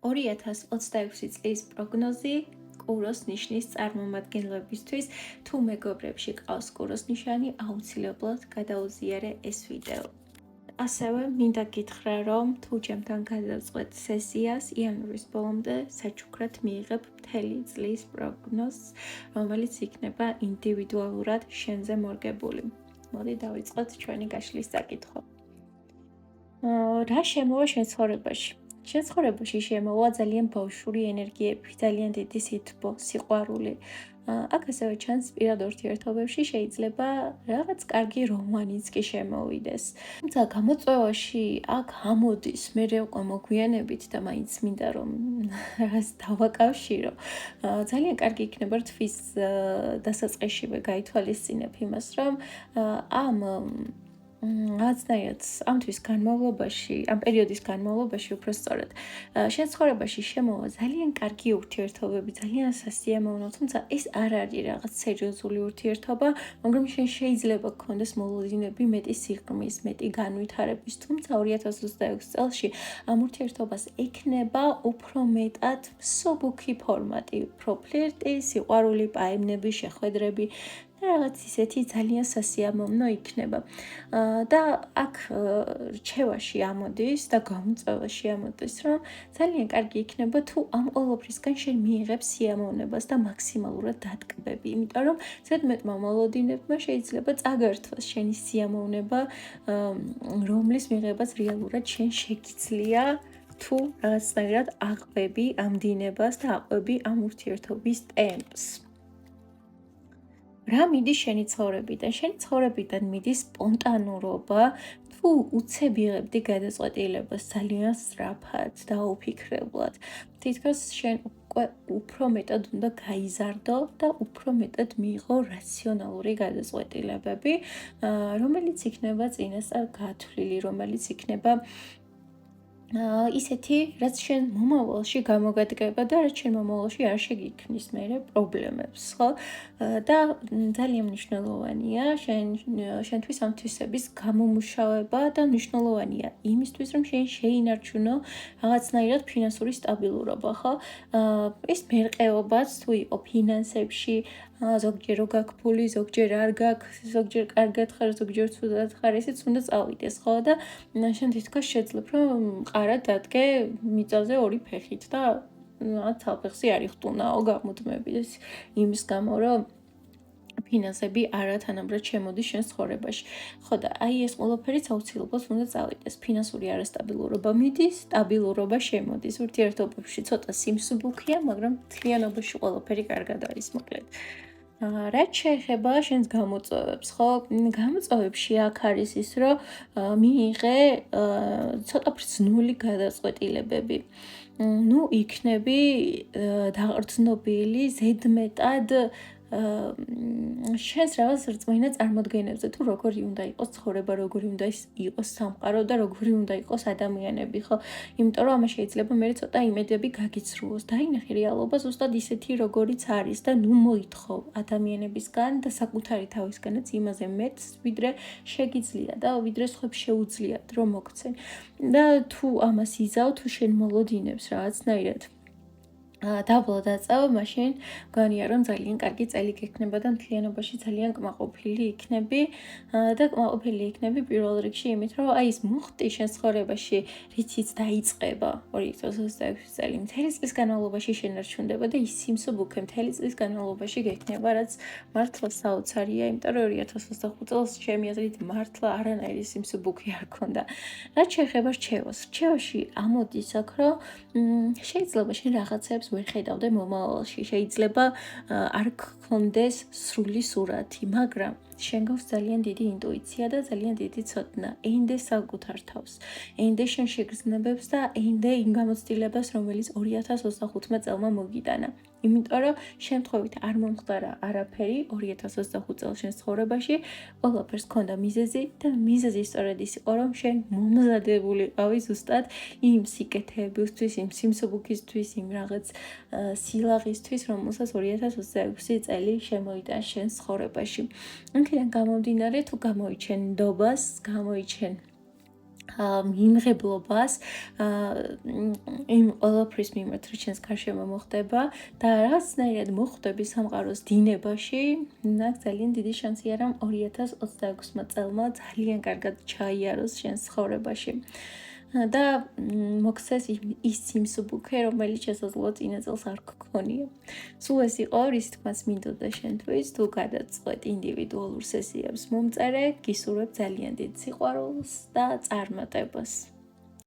2026 წლის პროგნოზი კუროს ნიშნის წარმომადგენლებისთვის. თუ მეგობრებში ყავს კუროს ნიშანი, აუცილებლად გადაუზიარე ეს ვიდეო. ასევე მინდა გითხრა, რომ თუ ჩემთან გადავწყვეტ სესიას, იანვრის ბოლომდე საჩუქრად მიიღებ მთელი წლის პროგნოზს, რომელიც იქნება ინდივიდუალურად შენზე მორგებული. მოდი დავიწყოთ ჩვენი გაშლის საკითხვა. რა შემოვა შენ ცხოვრებაში? შენ ცხოვრებაში შემოვა ძალიან ბავშვური ენერგიები, ძალიან დიდი სითბო, სიყვარული. აქ ასევე ჩანს პირად ურთიერთობებში შეიძლება რაღაც კარგი რომანიც კი შემოვიდეს. თუმცა გამოწვევაში აქ ამოდის, მე უკვე მოგვიანებით და მაინც მინდა რომ რაღაც დავაკავშირო. ძალიან კარგი იქნება რთვის დასაწყისშივე გაითვალისწინებ იმას, რომ ამ ამ თვის განმავლობაში, ამ პერიოდის განმავლობაში უფრო სწორად, შენ ცხოვრებაში შემოვა ძალიან კარგი ურთიერთობები, ძალიან სასიამოვნო, თუმცა ეს არ არის რაღაც სერიოზული ურთიერთობა, მაგრამ შენ შეიძლება გქონდეს მოლოდინები მეტი სიღრმის, მეტი განვითარების, თუმცა 2026 წელში ამ ურთიერთობას ექნება უფრო მეტად მსუბუქი ფორმატი, უფრო ფლირტი, სიყვარული, პაემნები, შეხვედრები. და რაღაც ისეთი ძალიან სასიამოვნო იქნება. და აქ რჩევაში ამოდის და გამოწვევაში ამოდის, რომ ძალიან კარგი იქნება თუ ამ ყოველფრისგან შენ მიიღებ სიამოვნებას და მაქსიმალურად დატკბები, იმიტომ რომ ზედმეტმა მოლოდინებმა შეიძლება წაგართვას შენი სიამოვნება, რომლის მიღებაც რეალურად შენ შეგიძლია თუ რაღაცნაირად აყვები ამ დინებას და აყვები ამ ურთიერთობის ტემპს. რა მიდის შენი ცხოვრებიდან? შენი ცხოვრებიდან მიდის სპონტანურობა, თუ უცებ იღებდი გადაწყვეტილებას ძალიან სწრაფად და ოფიქრებლად. თითქოს შენ უფრო მეტად უნდა გაიზარდო და უფრო მეტად მიიღო რაციონალური გადაწყვეტილებები, რომელიც იქნება წინასწარ გათვლილი, რომელიც იქნება ისეთი, რაც შენ მომავალში გამოგადგება და რაც შენ მომავალში არ შეგიქმნის მერე პრობლემებს, ხო? და ძალიან მნიშვნელოვანია შენთვის ამ თვისების გამომუშავება და მნიშვნელოვანია იმისთვის, რომ შენ შეინარჩუნო რაღაცნაირად ფინანსური სტაბილურობა, ხო? ეს მერყეობაც თუ იყო ფინანსებში, ზოგჯერ რო გაქვს ფული, ზოგჯერ არ გაქვს, ზოგჯერ კარგად ხარ, ზოგჯერ ცუდად ხარ, ესეც უნდა წავიდეს, ხო? და შენ თითქოს შეძლებ რომ ყარად დადგე მიწაზე ორი ფეხით და თალფეხი არ იხტუნაო გამუდმები იმის გამო რომ ფინანსები არათანაბრად შემოდის შენ ცხოვრებაში. ხო და აი ეს ყველაფერიც აუცილებლად უნდა წავიდეს. ფინანსური არასტაბილურობა მიდის, სტაბილურობა შემოდის. ურთიერთობებში ცოტა სიმსუბუქია, მაგრამ მთლიანობაში ყველაფერი კარგად არის, მოკლედ. რაც შეეხება შენს გამოწვევებს, ხო? გამოწვევებში აქ არის ის, რომ მიიღე ცოტა ბრძნული გადაწყვეტილებები. ნუ იქნები დაყრდნობილი ზედმეტად შენს რაღაც რწმენა წარმოდგენებზე, თუ როგორი უნდა იყოს ცხოვრება, როგორი უნდა იყოს სამყარო და როგორი უნდა იყოს ადამიანები, ხო? იმიტომ რომ ამას შეიძლება მე ცოტა იმედები გაგიცრუოს. დაინახე რეალობა ზუსტად ისეთი, როგორიც არის და ნუ მოითხოვ ადამიანებისგან და საკუთარი თავისგანაც იმაზე მეტს, ვიდრე შეგიძლია და ვიდრე სხვებს შეუძლიათ რომ მოგცენ. და თუ ამას იზავ, თუ შენ მოლოდინებს რაღაცნაირად დაბლა დაწევ, მაშინ მგონია რომ ძალიან კარგი წელი გექნება და მთლიანობაში ძალიან კმაყოფილი იქნები და კმაყოფილი იქნები პირველ რიგში იმით, რომ აი ეს მუხტი შენ ცხოვრებაში რითიც დაიწყება 2026 წელი მთელი წლის განმავლობაში შენარჩუნდება და ის სიმსუბუქე მთელი წლის განმავლობაში გექნება, რაც მართლა საოცარია, იმიტომ რომ 2025 წელს ჩემი აზრით მართლა არანაირი სიმსუბუქე არ ქონდა. რაც შეეხება რჩევას, რჩევაში ამოდის აქ, რომ შეიძლება შენ რაღაცებს ვერ ხედავდე მომავალში, შეიძლება არ გქონდეს სრული სურათი, მაგრამ შენ გვაქვს ძალიან დიდი ინტუიცია და ძალიან დიდი ცოდნა. ეინდე საკუთარ თავს, ეინდე შენ შეგრძნებებს და ეინდე იმ გამოცდილებას, რომელიც 2025 წელმა მოგიტანა. იმიტომ რომ შემთხვევით არ მომხდარა არაფერი 2025 წელს შენ ცხოვრებაში, ყველაფერს ჰქონდა მიზეზი და მიზეზი სწორედ ის იყო, რომ შენ მომზადებულიყავი ზუსტად იმ სიკეთეებისთვის, იმ სიმსუბუქისთვის, იმ რაღაც სილაღისთვის, რომელსაც 2026 წელი შემოიტანა შენ ცხოვრებაში. აქედან გამომდინარე, თუ გამოიჩენ ნდობას, გამოიჩენ მიმღებლობას იმ ყველაფრის მიმართ, რაც ჩვენს გარშემო მოხდება და რაღაცნაირად მოხვდები სამყაროს დინებაში, აქ ძალიან დიდი შანსია, რომ 2026 წელმა ძალიან კარგად ჩაიაროს ჩვენს ცხოვრებაში. და მოქცეს ის სიმსუბუქე, რომელიც შესაძლოა წინა წელს არ გქონია. სულ ეს იყო, რის თქმაც მინდოდა შენთვის, თუ გადაწყვეტ ინდივიდუალურ სესიებს მომწერე, გისურვებ ძალიან დიდ სიყვარულს და წარმატებას.